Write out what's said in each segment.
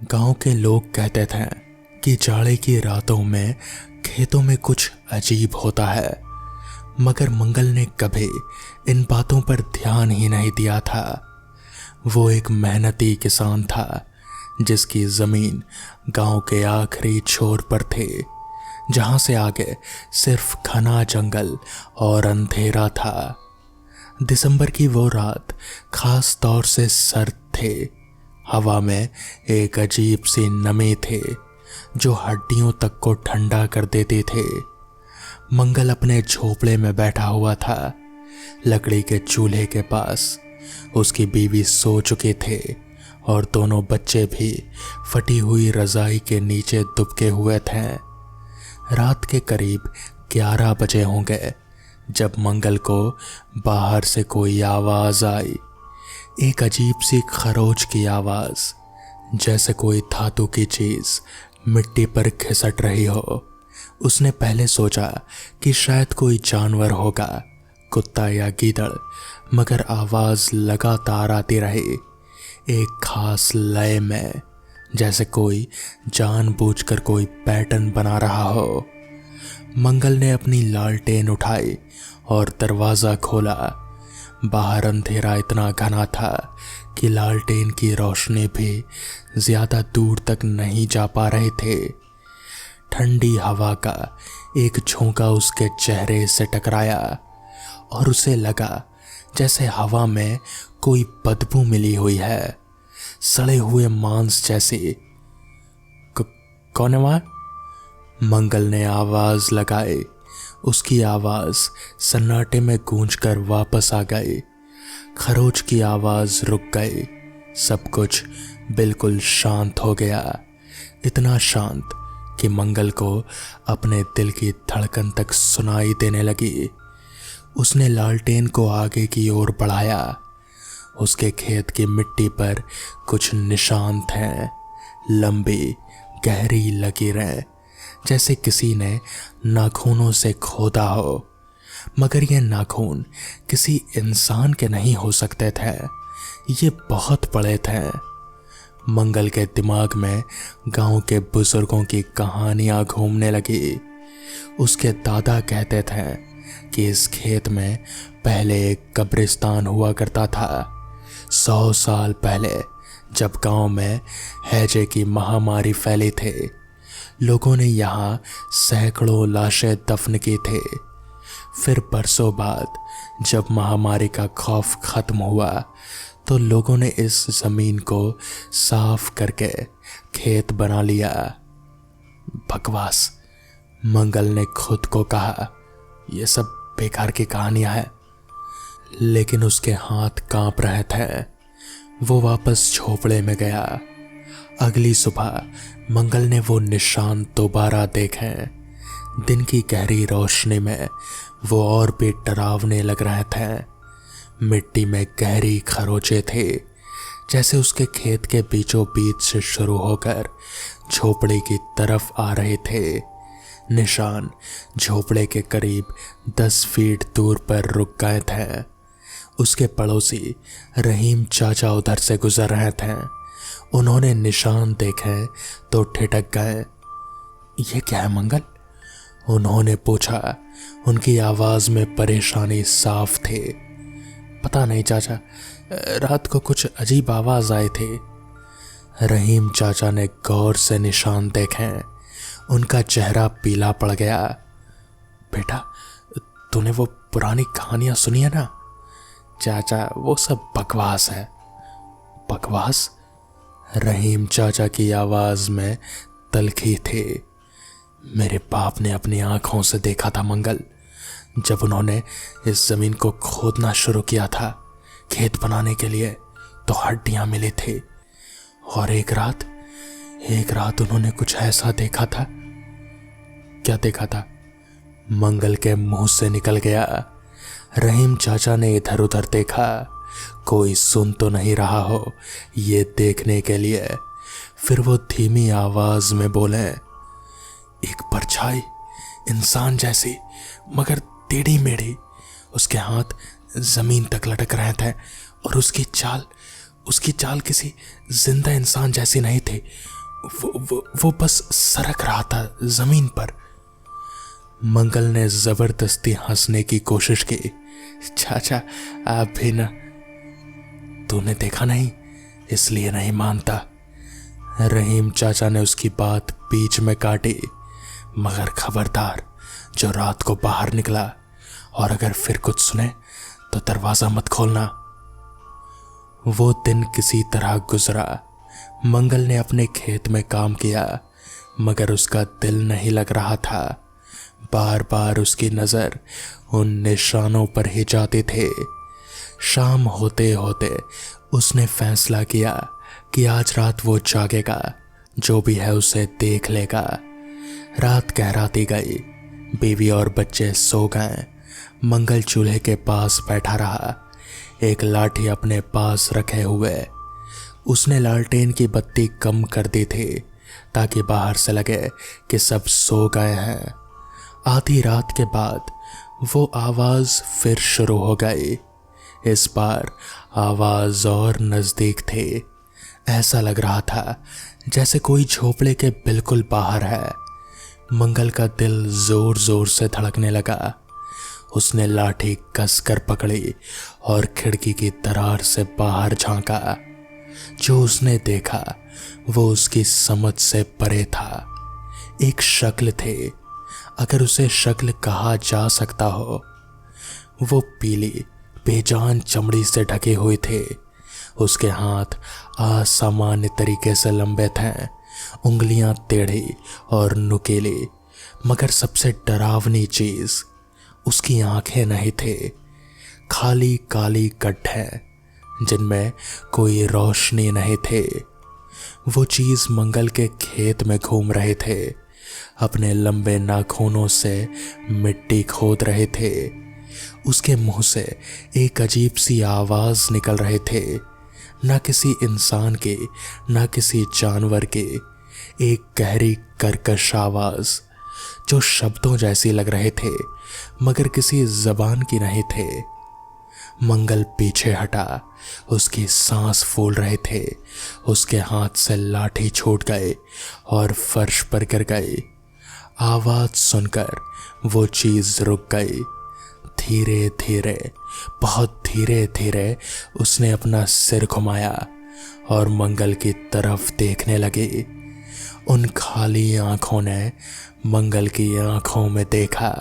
गांव के लोग कहते थे कि जाड़े की रातों में खेतों में कुछ अजीब होता है, मगर मंगल ने कभी इन बातों पर ध्यान ही नहीं दिया था। वो एक मेहनती किसान था जिसकी जमीन गांव के आखिरी छोर पर थी, जहां से आगे सिर्फ घना जंगल और अंधेरा था। दिसंबर की वो रात खास तौर से सर्द थी। हवा में एक अजीब सी नमी थी जो हड्डियों तक को ठंडा कर देती थी। मंगल अपने झोपड़े में बैठा हुआ था। लकड़ी के चूल्हे के पास उसकी बीवी सो चुकी थी और दोनों बच्चे भी फटी हुई रजाई के नीचे दुबके हुए थे। रात के करीब 11 बजे होंगे जब मंगल को बाहर से कोई आवाज आई। एक अजीब सी खरोच की आवाज, जैसे कोई धातु की चीज मिट्टी पर खिसट रही हो। उसने पहले सोचा कि शायद कोई जानवर होगा, कुत्ता या गीदड़, मगर आवाज लगातार आती रही, एक खास लय में, जैसे कोई जानबूझकर कोई पैटर्न बना रहा हो। मंगल ने अपनी लालटेन उठाई और दरवाजा खोला। बाहर अंधेरा इतना घना था कि लालटेन की रोशनी भी ज्यादा दूर तक नहीं जा पा रहे थे। ठंडी हवा का एक झोंका उसके चेहरे से टकराया और उसे लगा जैसे हवा में कोई बदबू मिली हुई है, सड़े हुए मांस जैसी। कौन है वहां? मंगल ने आवाज लगाई। उसकी आवाज सन्नाटे में गूंजकर वापस आ गई। खरोच की आवाज रुक गई। सब कुछ बिल्कुल शांत हो गया, इतना शांत कि मंगल को अपने दिल की धड़कन तक सुनाई देने लगी। उसने लालटेन को आगे की ओर बढ़ाया। उसके खेत की मिट्टी पर कुछ निशान थे, लंबी गहरी लकीरें, जैसे किसी ने नाखूनों से खोदा हो। मगर ये नाखून किसी इंसान के नहीं हो सकते थे, ये बहुत बड़े थे। मंगल के दिमाग में गांव के बुजुर्गों की कहानियां घूमने लगी। उसके दादा कहते थे कि इस खेत में पहले एक कब्रिस्तान हुआ करता था। 100 साल पहले जब गांव में हैजे की महामारी फैली थी, लोगों ने यहाँ सैकड़ों लाशें दफन की थी। फिर बरसों बाद जब महामारी का खौफ खत्म हुआ तो लोगों ने इस जमीन को साफ करके खेत बना लिया। बकवास, मंगल ने खुद को कहा। यह सब बेकार की कहानियां हैं। लेकिन उसके हाथ कांप रहे थे। वो वापस झोपड़े में गया। अगली सुबह मंगल ने वो निशान दोबारा देखे। दिन की गहरी रोशनी में वो और भी डरावने लग रहे थे। मिट्टी में गहरी खरोचे थे, जैसे उसके खेत के बीचों बीच से शुरू होकर झोपड़े की तरफ आ रहे थे। निशान झोपड़े के करीब 10 फीट दूर पर रुक गए थे। उसके पड़ोसी रहीम चाचा उधर से गुजर रहे थे। उन्होंने निशान देखे तो ठिठक गए। ये क्या है मंगल? उन्होंने पूछा। उनकी आवाज में परेशानी साफ थी। पता नहीं चाचा, रात को कुछ अजीब आवाज आई थी। रहीम चाचा ने गौर से निशान देखे। उनका चेहरा पीला पड़ गया। बेटा, तूने वो पुरानी कहानियां सुनी है ना? चाचा, वो सब बकवास है। बकवास? रहीम चाचा की आवाज में तल्खी थी। मेरे बाप ने अपनी आंखों से देखा था मंगल, जब उन्होंने इस जमीन को खोदना शुरू किया था खेत बनाने के लिए, तो हड्डियां मिली थी। और एक रात उन्होंने कुछ ऐसा देखा था। क्या देखा था? मंगल के मुंह से निकल गया। रहीम चाचा ने इधर उधर देखा, कोई सुन तो नहीं रहा हो ये देखने के लिए। फिर वो धीमी आवाज में बोले, एक परछाई, इंसान जैसी मगर टेढ़ी मेढ़ी। उसके हाथ जमीन तक लटक रहे थे और उसकी उसकी चाल किसी जिंदा इंसान जैसी नहीं थी। वो बस सरक रहा था जमीन पर। मंगल ने जबरदस्ती हंसने की कोशिश की। चाचा आप भी ना, तूने देखा नहीं इसलिए नहीं मानता। रहीम चाचा ने उसकी बात बीच में काटी। मगर खबरदार, जो रात को बाहर निकला और अगर फिर कुछ सुने तो दरवाजा मत खोलना। वो दिन किसी तरह गुजरा। मंगल ने अपने खेत में काम किया मगर उसका दिल नहीं लग रहा था। बार बार उसकी नजर उन निशानों पर ही जाती थे। शाम होते होते उसने फैसला किया कि आज रात वो जागेगा, जो भी है उसे देख लेगा। रात गहराती गई, बीवी और बच्चे सो गए। मंगल चूल्हे के पास बैठा रहा, एक लाठी अपने पास रखे हुए। उसने लालटेन की बत्ती कम कर दी थी ताकि बाहर से लगे कि सब सो गए हैं। आधी रात के बाद वो आवाज फिर शुरू हो गई। इस बार आवाज और नजदीक थी। ऐसा लग रहा था जैसे कोई झोपड़े के बिल्कुल बाहर है। मंगल का दिल जोर जोर से धड़कने लगा। उसने लाठी कसकर पकड़ी और खिड़की की दरार से बाहर झांका। जो उसने देखा वो उसकी समझ से परे था। एक शक्ल थी, अगर उसे शक्ल कहा जा सकता हो। वो पीली बेजान चमड़ी से ढके हुए थे। उसके हाथ असामान्य तरीके से लंबे थे, उंगलियां टेढ़ी और नुकीली। मगर सबसे डरावनी चीज उसकी आंखें नहीं थे, खाली काली गड्ढे जिनमें कोई रोशनी नहीं थे। वो चीज मंगल के खेत में घूम रहे थे, अपने लंबे नाखूनों से मिट्टी खोद रहे थे। उसके मुंह से एक अजीब सी आवाज निकल रहे थे, ना किसी इंसान की ना किसी जानवर की। एक गहरी कर्कश आवाज जो शब्दों जैसी लग रहे थे मगर किसी जबान की नहीं थे। मंगल पीछे हटा, उसकी सांस फूल रहे थे। उसके हाथ से लाठी छूट गए और फर्श पर गिर गई। आवाज सुनकर वो चीज रुक गई। धीरे धीरे, बहुत धीरे धीरे उसने अपना सिर घुमाया और मंगल की तरफ देखने लगी। उन खाली आंखों ने मंगल की आंखों में देखा।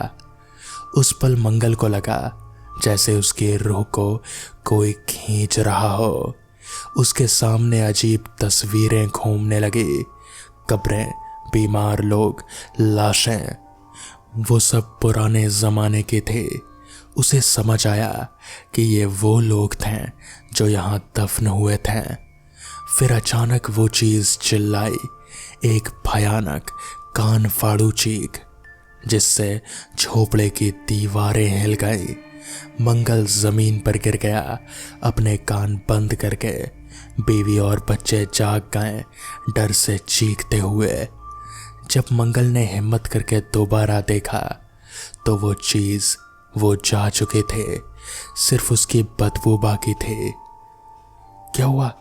उस पल मंगल को लगा जैसे उसकी रूह को कोई खींच रहा हो। उसके सामने अजीब तस्वीरें घूमने लगी, कब्रें, बीमार लोग, लाशें। वो सब पुराने जमाने के थे। उसे समझ आया कि ये वो लोग थे जो यहाँ दफन हुए थे। फिर अचानक वो चीज चिल्लाई, एक भयानक कान फाड़ू चीख जिससे झोपड़े की दीवारें हिल गई। मंगल जमीन पर गिर गया, अपने कान बंद करके। बीवी और बच्चे जाग गए, डर से चीखते हुए। जब मंगल ने हिम्मत करके दोबारा देखा तो वो जा चुके थे, सिर्फ उसकी बदबू बाकी थी। क्या हुआ?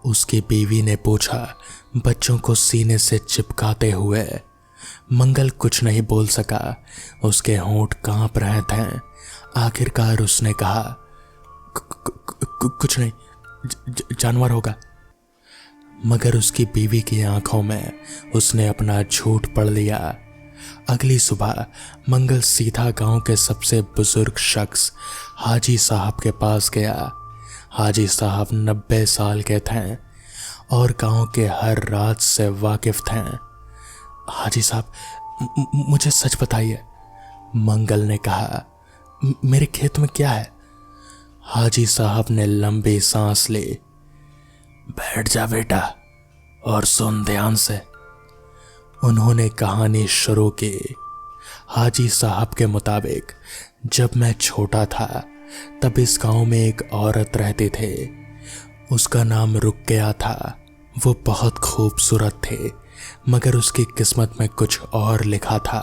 उसकी बीवी ने पूछा, बच्चों को सीने से चिपकाते हुए। मंगल कुछ नहीं बोल सका, उसके होंठ कांप रहे थे। आखिरकार उसने कहा, कुछ नहीं, जानवर होगा। मगर उसकी बीवी की आंखों में उसने अपना झूठ पढ़ लिया। अगली सुबह मंगल सीधा गांव के सबसे बुजुर्ग शख्स हाजी साहब के पास गया। हाजी साहब 90 साल के थे और गांव के हर राज से वाकिफ थे। हाजी साहब, मुझे सच बताइए, मंगल ने कहा। मेरे खेत में क्या है? हाजी साहब ने लंबी सांस ली। बैठ जा बेटा और सुन ध्यान से। उन्होंने कहानी शुरू की। हाजी साहब के मुताबिक जब मैं छोटा था तब इस गांव में एक औरत रहती थी। उसका नाम रुकया था। वो बहुत खूबसूरत थी मगर उसकी किस्मत में कुछ और लिखा था।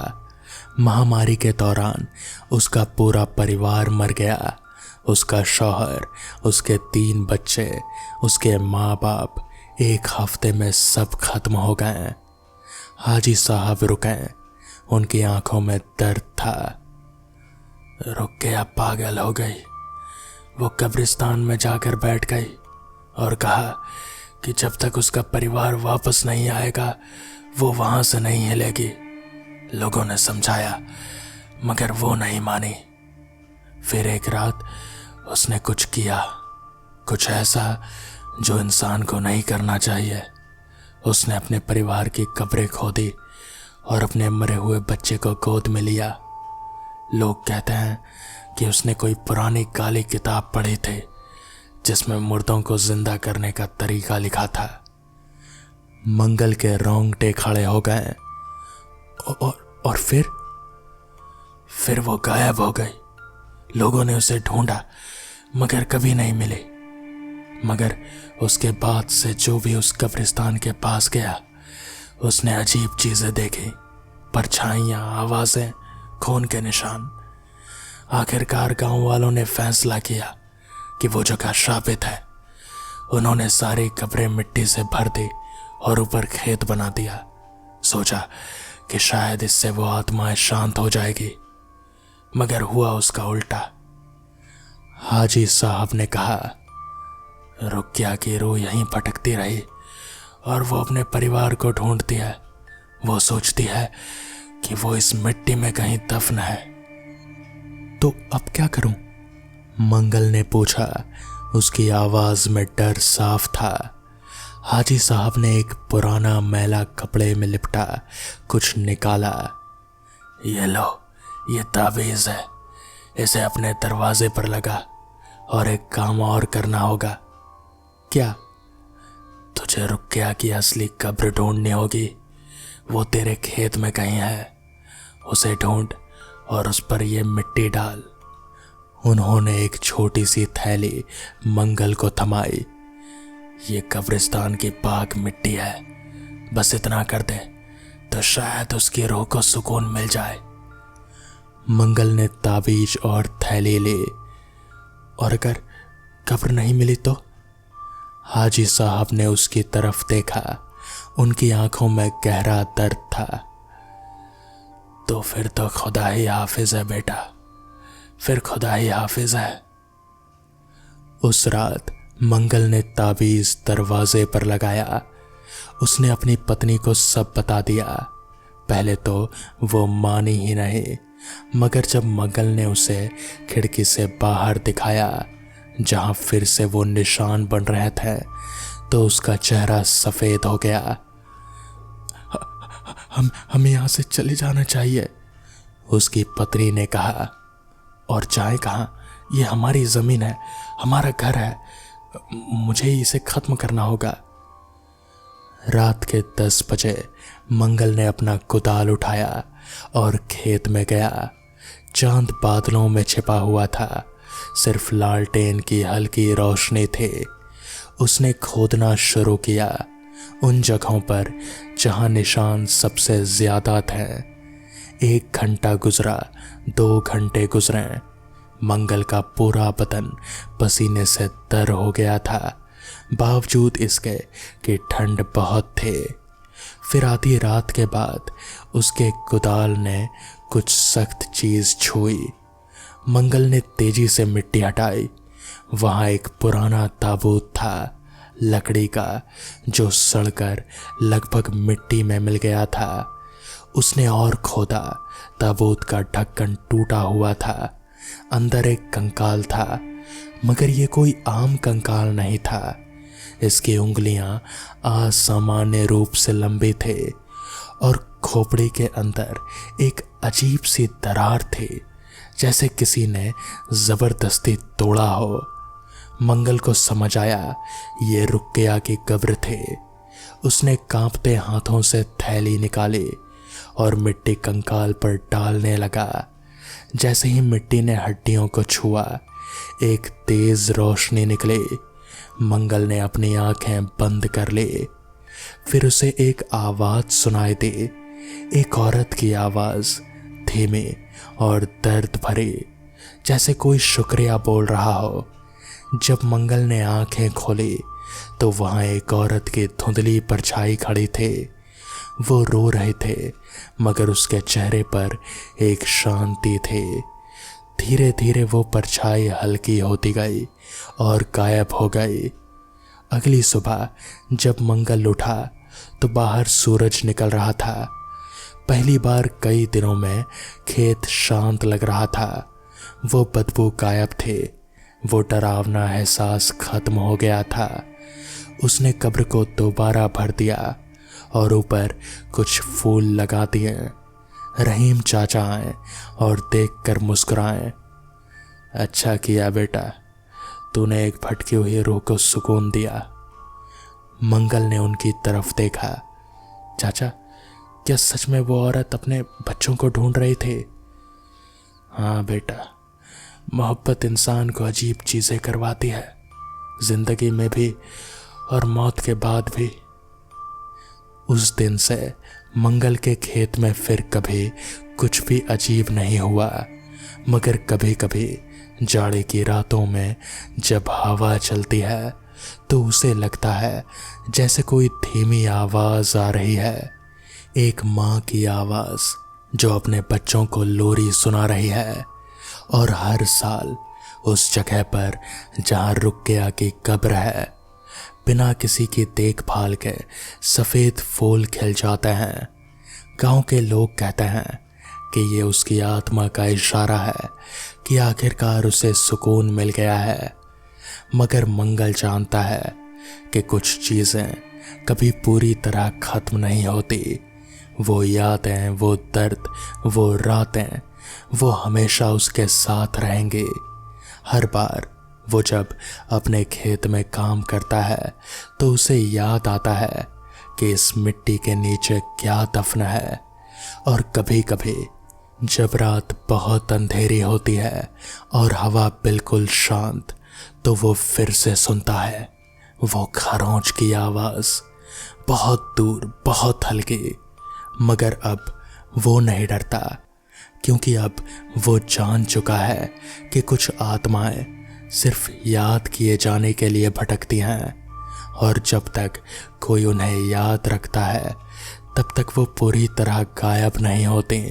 महामारी के दौरान उसका पूरा परिवार मर गया। उसका शौहर, उसके 3 बच्चे, उसके माँ बाप 1 हफ्ते में सब खत्म हो गए। हाजी साहब रुके, उनकी आंखों में दर्द था। रुकिया पागल हो गई। वो कब्रिस्तान में जाकर बैठ गई और कहा कि जब तक उसका परिवार वापस नहीं आएगा वो वहां से नहीं हिलेगी। लोगों ने समझाया मगर वो नहीं मानी। फिर एक रात उसने कुछ किया, कुछ ऐसा जो इंसान को नहीं करना चाहिए। उसने अपने परिवार की कब्रें खोदी और अपने मरे हुए बच्चे को गोद में लिया। लोग कहते हैं कि उसने कोई पुरानी काली किताब पढ़ी थी जिसमें मुर्दों को जिंदा करने का तरीका लिखा था। मंगल के रोंगटे खड़े हो गए और फिर वो गायब हो गई। लोगों ने उसे ढूंढा मगर कभी नहीं मिली। मगर उसके बाद से जो भी उस कब्रिस्तान के पास गया उसने अजीब चीजें देखी, परछाइयां, आवाजें, खून के निशान। आखिरकार गांव वालों ने फैसला किया कि वो जगह श्रापित है। उन्होंने सारी कब्रें मिट्टी से भर दी और ऊपर खेत बना दिया। सोचा कि शायद इससे वो आत्माएं शांत हो जाएगी, मगर हुआ उसका उल्टा। हाजी साहब ने कहा रुकिया की रूह यहीं भटकती रही और वो अपने परिवार को ढूंढती है। वो सोचती है कि वो इस मिट्टी में कहीं दफन है। तो अब क्या करूं? मंगल ने पूछा। उसकी आवाज में डर साफ था। हाजी साहब ने एक पुराना मैला कपड़े में लिपटा कुछ निकाला। ये लो, ये ताबीज है, इसे अपने दरवाजे पर लगा। और एक काम और करना होगा। क्या? तुझे रुकिया की असली कब्र ढूंढनी होगी। वो तेरे खेत में कहीं है। उसे ढूंढ और उस पर ये मिट्टी डाल। उन्होंने एक छोटी सी थैली मंगल को थमाई। ये कब्रिस्तान की पाक मिट्टी है, बस इतना कर दे तो शायद उसकी रूह को सुकून मिल जाए। मंगल ने ताबीज और थैली ली। और अगर कब्र नहीं मिली तो? हाजी साहब ने उसकी तरफ देखा। उनकी आंखों में गहरा दर्द था। तो फिर तो खुदा ही हाफिज है बेटा, फिर खुदा ही हाफिज है। उस रात मंगल ने ताबीज दरवाजे पर लगाया। उसने अपनी पत्नी को सब बता दिया। पहले तो वो मानी ही नहीं, मगर जब मंगल ने उसे खिड़की से बाहर दिखाया जहां फिर से वो निशान बन रहे थे, तो उसका चेहरा सफेद हो गया। हमें यहां से चले जाना चाहिए, उसकी पत्नी ने कहा। और जाए कहां? ये हमारी जमीन है, हमारा घर है, मुझे इसे खत्म करना होगा। रात के 10 बजे मंगल ने अपना कुदाल उठाया और खेत में गया। चांद बादलों में छिपा हुआ था, सिर्फ लालटेन की हल्की रोशनी थी। उसने खोदना शुरू किया उन जगहों पर जहां निशान सबसे ज्यादा थे। 1 घंटा गुजरा, 2 घंटे गुजरे। मंगल का पूरा बदन पसीने से तर हो गया था, बावजूद इसके कि ठंड बहुत थी। फिर आधी रात के बाद उसके कुदाल ने कुछ सख्त चीज छुई। मंगल ने तेजी से मिट्टी हटाई। वहां एक पुराना ताबूत था, लकड़ी का, जो सड़कर लगभग मिट्टी में मिल गया था। उसने और खोदा। ताबूत का ढक्कन टूटा हुआ था। अंदर एक कंकाल था, मगर ये कोई आम कंकाल नहीं था। इसकी उंगलियां असामान्य रूप से लंबी थे और खोपड़ी के अंदर एक अजीब सी दरार थी, जैसे किसी ने जबरदस्ती तोड़ा हो। मंगल को समझ आया ये रुकिया की कब्र थे। उसने कांपते हाथों से थैली निकाली और मिट्टी कंकाल पर डालने लगा। जैसे ही मिट्टी ने हड्डियों को छुआ, एक तेज रोशनी निकली। मंगल ने अपनी आंखें बंद कर ली। फिर उसे एक आवाज सुनाई दी, एक औरत की आवाज, धीमी और दर्द भरी, जैसे कोई शुक्रिया बोल रहा हो। जब मंगल ने आंखें खोली तो वहां एक औरत की धुंधली परछाई खड़ी थी। वो रो रहे थे, मगर उसके चेहरे पर एक शांति थी। धीरे धीरे वो परछाई हल्की होती गई और गायब हो गई। अगली सुबह जब मंगल उठा तो बाहर सूरज निकल रहा था। पहली बार कई दिनों में खेत शांत लग रहा था। वो बदबू गायब थे। वो डरावना एहसास खत्म हो गया था। उसने कब्र को दोबारा भर दिया और ऊपर कुछ फूल लगा दिए। रहीम चाचा आए और देखकर मुस्कुराए। अच्छा किया बेटा, तूने एक भटकी हुई रूह को सुकून दिया। मंगल ने उनकी तरफ देखा। चाचा, क्या सच में वो औरत अपने बच्चों को ढूंढ रही थी? हाँ बेटा, मोहब्बत इंसान को अजीब चीजें करवाती है, जिंदगी में भी और मौत के बाद भी। उस दिन से मंगल के खेत में फिर कभी कुछ भी अजीब नहीं हुआ। मगर कभी कभी जाड़े की रातों में जब हवा चलती है तो उसे लगता है जैसे कोई धीमी आवाज आ रही है। एक माँ की आवाज जो अपने बच्चों को लोरी सुना रही है। और हर साल उस जगह पर जहां रुकिया की कब्र है, बिना किसी की देखभाल के सफेद फूल खिल जाते हैं। गांव के लोग कहते हैं कि ये उसकी आत्मा का इशारा है कि आखिरकार उसे सुकून मिल गया है। मगर मंगल जानता है कि कुछ चीजें कभी पूरी तरह खत्म नहीं होती। वो यादें, वो दर्द, वो रातें, वो हमेशा उसके साथ रहेंगे। हर बार वो जब अपने खेत में काम करता है तो उसे याद आता है कि इस मिट्टी के नीचे क्या दफन है। और कभी कभी जब रात बहुत अंधेरी होती है और हवा बिल्कुल शांत, तो वो फिर से सुनता है वो खरोंच की आवाज, बहुत दूर, बहुत हल्की। मगर अब वो नहीं डरता, क्योंकि अब वो जान चुका है कि कुछ आत्माएं सिर्फ याद किए जाने के लिए भटकती हैं। और जब तक कोई उन्हें याद रखता है तब तक वो पूरी तरह गायब नहीं होती।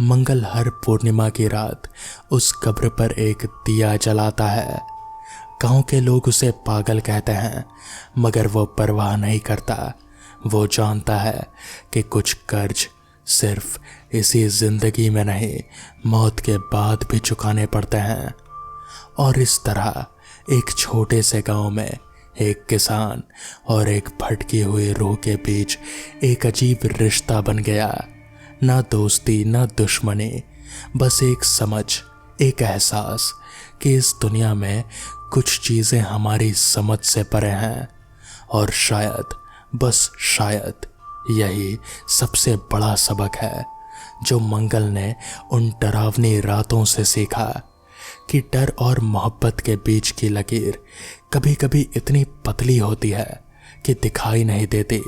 मंगल हर पूर्णिमा की रात उस कब्र पर एक दिया जलाता है। गांव के लोग उसे पागल कहते हैं, मगर वो परवाह नहीं करता। वो जानता है कि कुछ कर्ज सिर्फ इसी जिंदगी में नहीं, मौत के बाद भी चुकाने पड़ते हैं। और इस तरह एक छोटे से गांव में एक किसान और एक भटकी हुई रूह के बीच एक अजीब रिश्ता बन गया। ना दोस्ती, ना दुश्मनी, बस एक समझ, एक एहसास कि इस दुनिया में कुछ चीजें हमारी समझ से परे हैं। और शायद, बस शायद, यही सबसे बड़ा सबक है जो मंगल ने उन डरावनी रातों से सीखा, कि डर और मोहब्बत के बीच की लकीर कभी कभी इतनी पतली होती है कि दिखाई नहीं देती।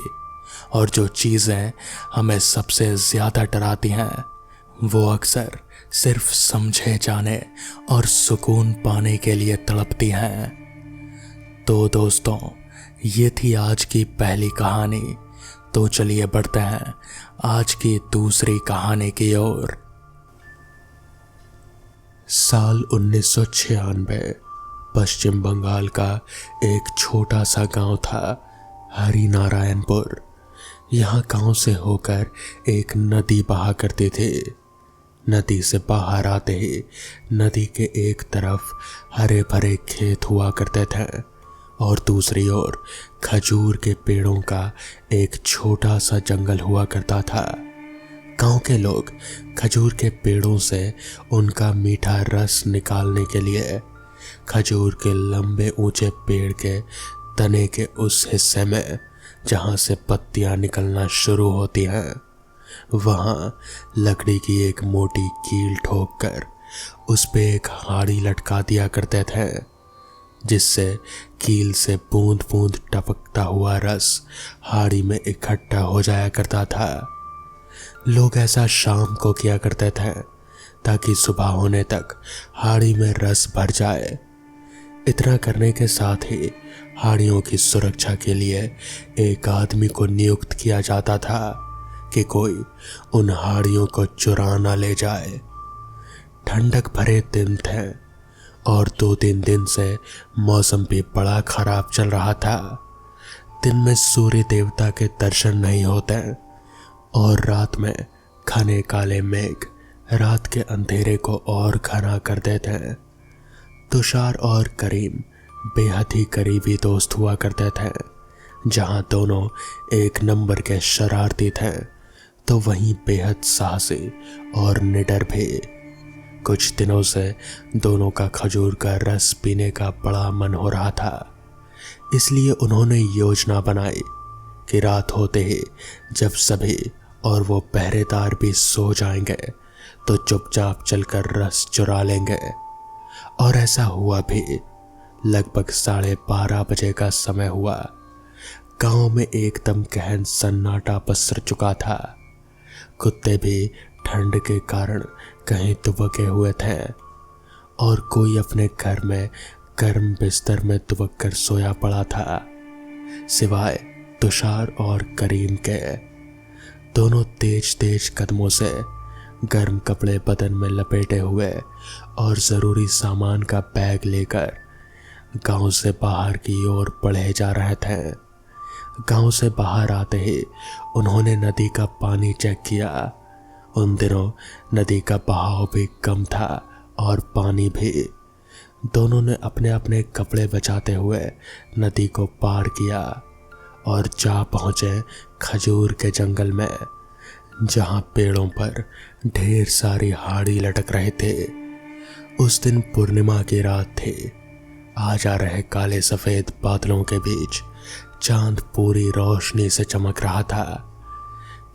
और जो चीज़ें हमें सबसे ज़्यादा डराती हैं वो अक्सर सिर्फ समझे जाने और सुकून पाने के लिए तड़पती हैं। तो दोस्तों, ये थी आज की पहली कहानी। तो चलिए बढ़ते हैं आज की दूसरी कहानी की ओर। साल 1996 पश्चिम बंगाल का एक छोटा सा गांव था, हरिनारायणपुर। यहाँ गांव से होकर एक नदी बहा करती थी। नदी से बाहर आते ही नदी के एक तरफ हरे भरे खेत हुआ करते थे और दूसरी ओर खजूर के पेड़ों का एक छोटा सा जंगल हुआ करता था। गांव के लोग खजूर के पेड़ों से उनका मीठा रस निकालने के लिए खजूर के लंबे ऊंचे पेड़ के तने के उस हिस्से में जहां से पत्तियां निकलना शुरू होती हैं, वहां लकड़ी की एक मोटी कील ठोक कर उस पे एक हाड़ी लटका दिया करते थे, जिससे कील से बूंद बूंद टपकता हुआ रस हाड़ी में इकट्ठा हो जाया करता था। लोग ऐसा शाम को किया करते थे ताकि सुबह होने तक हाड़ी में रस भर जाए। इतना करने के साथ ही हाड़ियों की सुरक्षा के लिए एक आदमी को नियुक्त किया जाता था कि कोई उन हाड़ियों को चुरा न ले जाए। ठंडक भरे दिन थे और 2-3 दिन से मौसम भी बड़ा खराब चल रहा था। दिन में सूर्य देवता के दर्शन नहीं होते और रात में घने काले मेघ रात के अंधेरे को और घना कर देते हैं। तुषार और करीम बेहद ही करीबी दोस्त हुआ करते थे। जहां दोनों एक नंबर के शरारती थे, तो वहीं बेहद साहसी और निडर भी। कुछ दिनों से दोनों का खजूर का रस पीने का बड़ा मन हो रहा था। इसलिए उन्होंने योजना बनाई कि रात होते ही जब सभी और वो पहरेदार भी सो जाएंगे तो चुपचाप चलकर रस चुरा लेंगे। और ऐसा हुआ भी। लगभग 12:30 बजे का समय हुआ। गांव में एकदम गहन सन्नाटा पसर चुका था। कुत्ते भी ठंड के कारण कहीं दुबके हुए थे और कोई अपने घर में गर्म बिस्तर में दुबक कर सोया पड़ा था, सिवाय तुषार और करीम के। दोनों तेज तेज कदमों से गर्म कपड़े बदन में लपेटे हुए और ज़रूरी सामान का बैग लेकर गांव से बाहर की ओर बढ़े जा रहे थे। गांव से बाहर आते ही उन्होंने नदी का पानी चेक किया। उन दिनों नदी का बहाव भी कम था और पानी भी। दोनों ने अपने अपने कपड़े बचाते हुए नदी को पार किया और जा पहुंचे खजूर के जंगल में, जहां पेड़ों पर ढेर सारी हाड़ी लटक रहे थे। उस दिन पूर्णिमा की रात थी। आ जा रहे काले सफेद बादलों के बीच चांद पूरी रोशनी से चमक रहा था।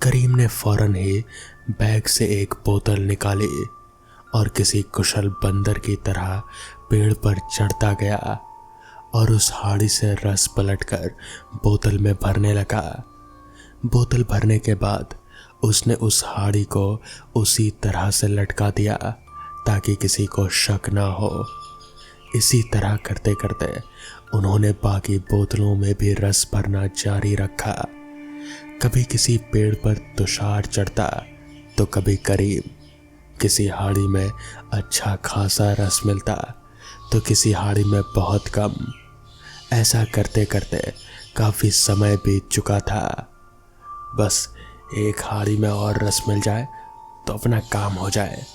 करीम ने फौरन ही बैग से एक बोतल निकाली और किसी कुशल बंदर की तरह पेड़ पर चढ़ता गया और उस हाड़ी से रस पलटकर बोतल में भरने लगा। बोतल भरने के बाद उसने उस हाड़ी को उसी तरह से लटका दिया ताकि किसी को शक ना हो। इसी तरह करते करते उन्होंने बाकी बोतलों में भी रस भरना जारी रखा। कभी किसी पेड़ पर तुषार चढ़ता तो कभी करीम। किसी हाड़ी में अच्छा खासा रस मिलता तो किसी हाड़ी में बहुत कम। ऐसा करते करते काफी समय बीत चुका था। बस एक हाड़ी में और रस मिल जाए तो अपना काम हो जाए,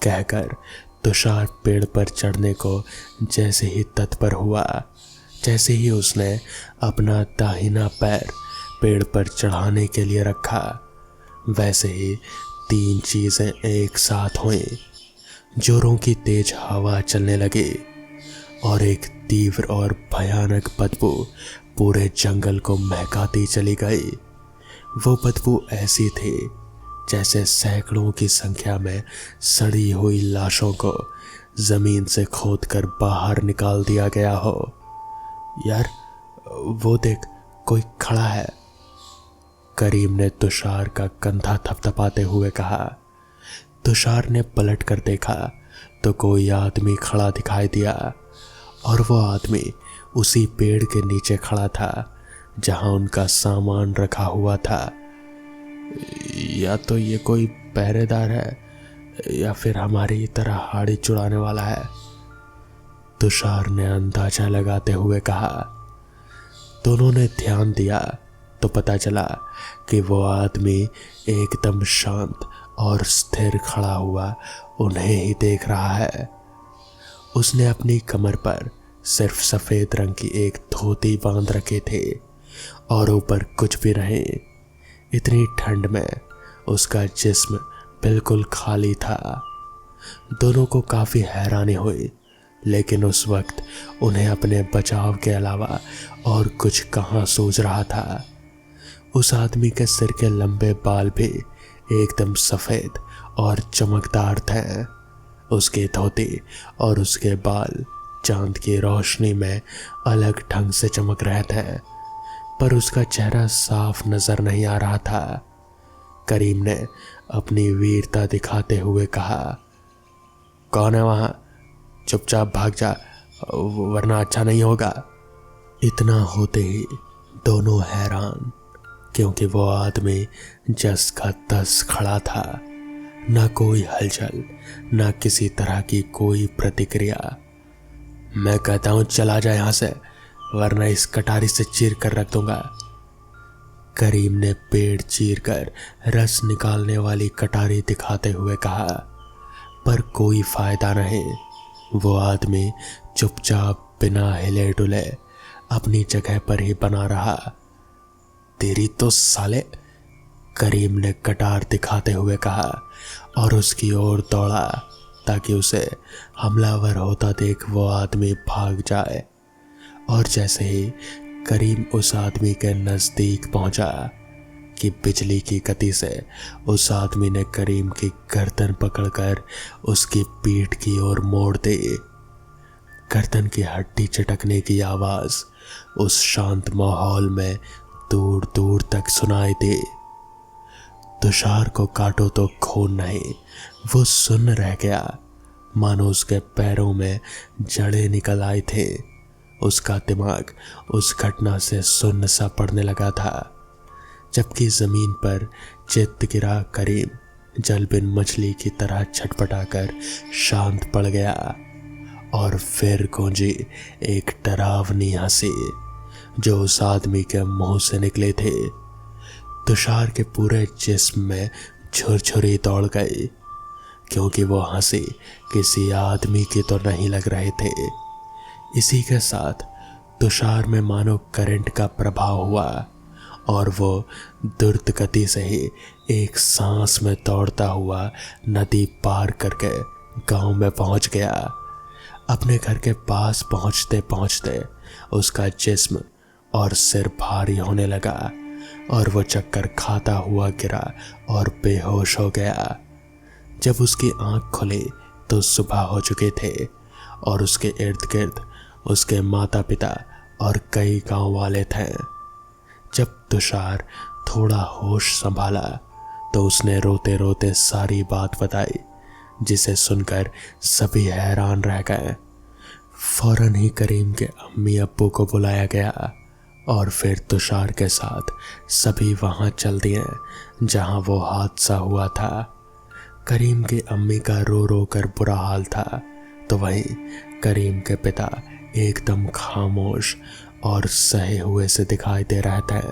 कहकर तुषार पेड़ पर चढ़ने को जैसे ही तत्पर हुआ, जैसे ही उसने अपना दाहिना पैर पेड़ पर चढ़ाने के लिए रखा, वैसे ही 3 चीजें एक साथ हुई। जोरों की तेज हवा चलने लगी और एक तीव्र और भयानक बदबू पूरे जंगल को महकाती चली गई। वो बदबू ऐसी थी जैसे सैकड़ों की संख्या में सड़ी हुई लाशों को जमीन से खोदकर बाहर निकाल दिया गया हो। यार, वो देख, कोई खड़ा है, करीम ने तुषार का कंधा थपथपाते हुए कहा। तुषार ने पलट कर देखा तो कोई आदमी खड़ा दिखाई दिया और वो आदमी उसी पेड़ के नीचे खड़ा था जहां उनका सामान रखा हुआ था। या तो ये कोई पहरेदार है या फिर हमारी तरह हाड़ी चुराने वाला है, तुषार ने अंदाजा लगाते हुए कहा। दोनों ने ध्यान दिया तो पता चला कि वो आदमी एकदम शांत और स्थिर खड़ा हुआ उन्हें ही देख रहा है। उसने अपनी कमर पर सिर्फ सफेद रंग की एक धोती बांध रखी थी और ऊपर कुछ भी नहीं। इतनी ठंड में उसका जिस्म बिल्कुल खाली था। दोनों को काफी हैरानी हुई, लेकिन उस वक्त उन्हें अपने बचाव के अलावा और कुछ कहाँ सूझ रहा था। उस आदमी के सिर के लंबे बाल भी एकदम सफेद और चमकदार थे। उसकी धोती और उसके बाल चांद की रोशनी में अलग ढंग से चमक रहे थे, पर उसका चेहरा साफ नजर नहीं आ रहा था। करीम ने अपनी वीरता दिखाते हुए कहा। कौन है वहां? चुपचाप भाग जा वरना अच्छा नहीं होगा। इतना होते ही दोनों हैरान, क्योंकि वो आदमी जस का तस खड़ा था, ना कोई हलचल, ना किसी तरह की कोई प्रतिक्रिया। मैं कहता हूं चला जा यहां से, वरना इस कटारी से चीर कर रख दूंगा। करीम ने पेड़ चीर कर रस निकालने वाली कटारी दिखाते हुए कहा, पर कोई फायदा नहीं। वो आदमी चुपचाप बिना हिले डुले अपनी जगह पर ही बना रहा। तेरी तो साले, करीम ने कटार दिखाते हुए कहा और उसकी ओर दौड़ा ताकि उसे हमलावर होता देख वो आदमी भाग जाए। और जैसे ही करीम उस आदमी के नजदीक पहुंचा कि बिजली की गति से उस आदमी ने करीम की गर्दन पकड़कर उसकी पीठ की ओर मोड़ दी। गर्दन की हड्डी चटकने की आवाज उस शांत माहौल में दूर दूर तक सुनाई दी। तुषार को काटो तो खून नहीं, वो सुन्न रह गया, मानो उसके पैरों में जड़ें निकल आई थी। उसका दिमाग उस घटना से सुन्न सा पड़ने लगा था। जबकि जमीन पर चित गिरा करीम जल बिन मछली की तरह छटपटाकर शांत पड़ गया। और फिर गूंजी एक डरावनी हंसी जो उस आदमी के मुंह से निकले थे। तुषार के पूरे जिस्म में झुरझुरी दौड़ गई, क्योंकि वो हंसी किसी आदमी की तो नहीं लग रहे थे। इसी के साथ तुषार में मानो करंट का प्रभाव हुआ और वो द्रुत गति से ही एक सांस में दौड़ता हुआ नदी पार करके गांव में पहुंच गया। अपने घर के पास पहुंचते पहुंचते उसका जिस्म और सिर भारी होने लगा और वो चक्कर खाता हुआ गिरा और बेहोश हो गया। जब उसकी आंख खुली तो सुबह हो चुके थे और उसके इर्द गिर्द उसके माता पिता और कई गांव वाले थे। जब तुषार थोड़ा होश संभाला तो उसने रोते रोते सारी बात बताई, जिसे सुनकर सभी हैरान रह गए। फौरन ही करीम के अम्मी अब्बू को बुलाया गया और फिर तुषार के साथ सभी वहां चल दिए जहां वो हादसा हुआ था। करीम की अम्मी का रो रो कर बुरा हाल था, तो वहीं करीम के पिता एकदम खामोश और सहे हुए से दिखाई दे रहे थे।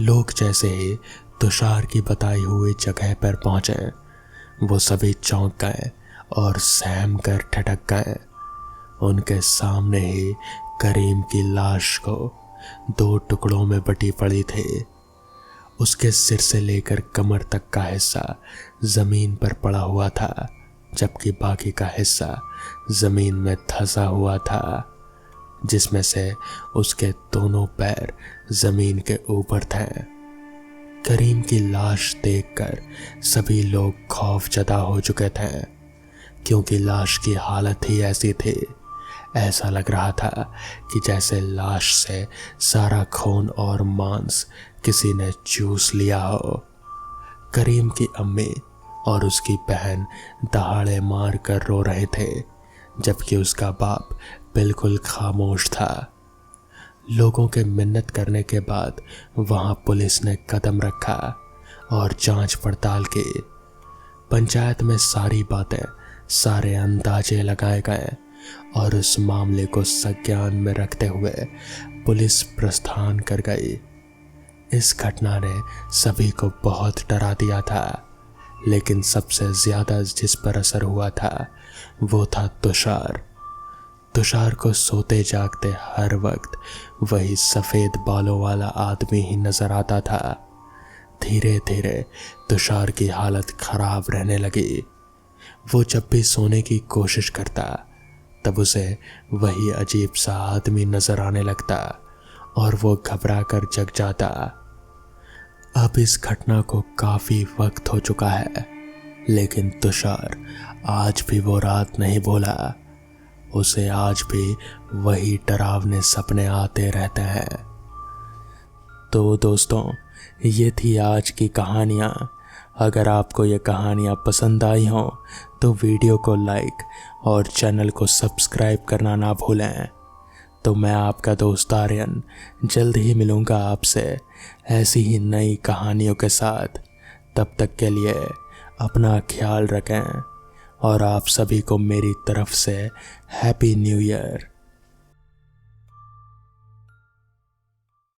लोग जैसे ही तुषार की बताई हुई जगह पर पहुंचे, वो सभी चौंक गए और सहम कर ठटक गए। उनके सामने ही करीम की लाश को 2 टुकड़ों में बटी पड़ी थी। उसके सिर से लेकर कमर तक का हिस्सा जमीन पर पड़ा हुआ था, जबकि बाकी का हिस्सा जमीन में धंसा हुआ था, जिसमें से उसके दोनों पैर जमीन के ऊपर थे। करीम की लाश देखकर सभी लोग खौफजदा हो चुके थे, क्योंकि लाश की हालत ही ऐसी थी। ऐसा लग रहा था कि जैसे लाश से सारा खून और मांस किसी ने चूस लिया हो। करीम की अम्मी और उसकी बहन दहाड़े मार कर रो रहे थे, जबकि उसका बाप बिल्कुल खामोश था। लोगों के मिन्नत करने के बाद वहां पुलिस ने कदम रखा और जांच पड़ताल की। पंचायत में सारी बातें, सारे अंदाजे लगाए गए और उस मामले को संज्ञान में रखते हुए पुलिस प्रस्थान कर गई। इस घटना ने सभी को बहुत डरा दिया था, लेकिन सबसे ज्यादा जिस पर असर हुआ था वो था तुषार। तुषार को सोते जागते हर वक्त वही सफेद बालों वाला आदमी ही नजर आता था। धीरे धीरे तुषार की हालत खराब रहने लगी। वो जब भी सोने की कोशिश करता तब उसे वही अजीब सा आदमी नजर आने लगता और वो घबरा कर जग जाता। अब इस घटना को काफी वक्त हो चुका है, लेकिन तुषार आज भी वो रात नहीं भूला। उसे आज भी वही डरावने सपने आते रहते हैं। तो तो दोस्तों, ये थी आज की कहानियाँ। अगर आपको ये कहानियाँ पसंद आई हों तो वीडियो को लाइक और चैनल को सब्सक्राइब करना ना भूलें। तो मैं आपका दोस्त आर्यन जल्द ही मिलूँगा आपसे ऐसी ही नई कहानियों के साथ। तब तक के लिए अपना ख्याल रखें और आप सभी को मेरी तरफ से हैप्पी न्यू ईयर।